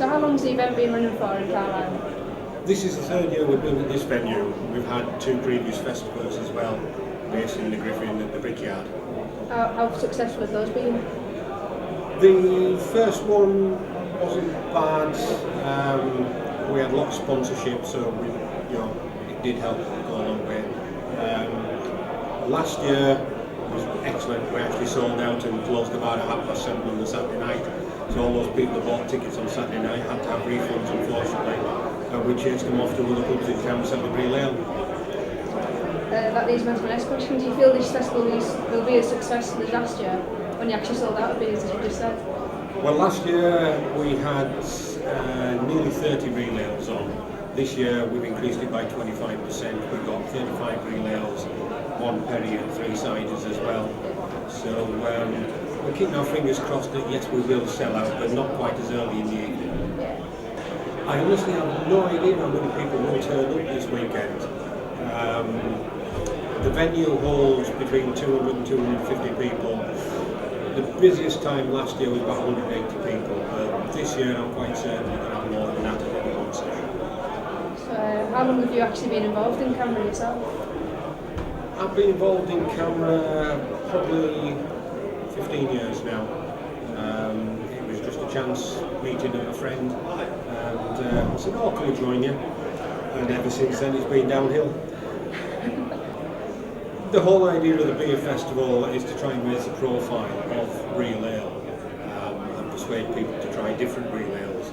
So how long's the event been running for in Carlisle? This is the third year we've been at this venue. We've had two previous festivals as well, based in the Griffin and the Brickyard. How successful have those been? The first one wasn't bad. We had a lot of sponsorship, so it did help go a long way. Last year was excellent. We actually sold out and closed the bar at 7:30 on the Saturday night. So all those people that bought tickets on Saturday night had to have refunds, unfortunately. We chased them off to other pubs in town to sell the real ale. That leads me to my next question. Do you feel this festival will be as successful as last year when you actually sold out of beers, as you just said? Well, last year we had nearly 30 real ales on. This year we've increased it by 25%. We've got 35 real ales, 1 perry and 3 ciders as well. So we're keeping our fingers crossed that yes, we will sell out, but not quite as early in the evening. I honestly have no idea how many people will turn up this weekend. The venue holds between 200 and 250 people. The busiest time last year was about 180 people, but this year I'm quite certain we're going to have more than that at any one session. So how long have you actually been involved in camera yourself? I've been involved in camera probably 15 years now. It was just a chance meeting of a friend, and I said, "Oh, come and join you." And ever since then, it's been downhill. The whole idea of the beer festival is to try and raise the profile of real ale and persuade people to try different real ales.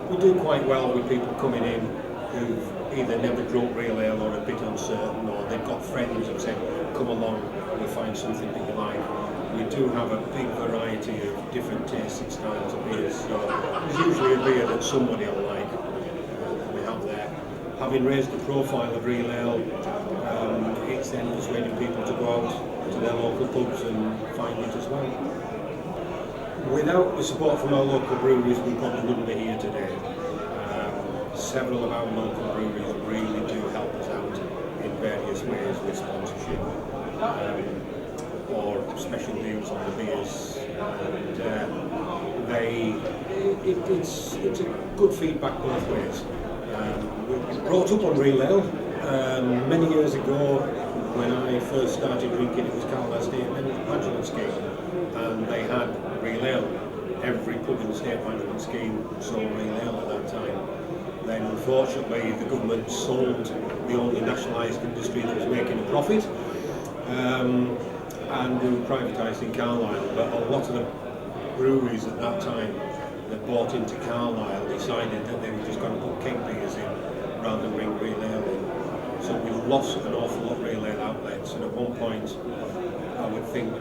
We do quite well with people coming in who've either never drunk real ale or a bit uncertain, or they've got friends and say, "Come along, we'll find something that you like." We do have a big variety of different tastes and styles of beers, so there's usually a beer that somebody will like that we have there. Having raised the profile of real ale, it's then persuading people to go out to their local pubs and find it as well. Without the support from our local breweries, we probably wouldn't be here today. Several of our local breweries really do help us out in various ways with sponsorship or special deals on the beers, and it's a good feedback both ways. We brought up on real ale many years ago. When I first started drinking, it was Carlisle State Management Scheme, and they had real ale. Every pub in the State Management Scheme sold real ale at that time. Then unfortunately the government sold the only nationalised industry that was making a profit, and we were privatised in Carlisle. But a lot of the breweries at that time that bought into Carlisle decided that they were just going to put keg beers in rather than bring real ale in. So we lost an awful lot of real ale outlets, and at one point I would think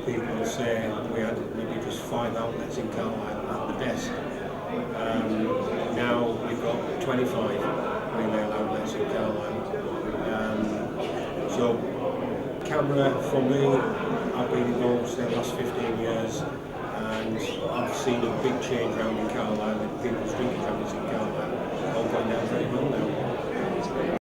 people would say we had maybe just 5 outlets in Carlisle at the best. Now we've got 25 real ale outlets in Carlisle. So camera for me, I've been involved for the last 15 years, and I've seen a big change around in Carlisle with people's drinking habits in Carlisle all going down very well now.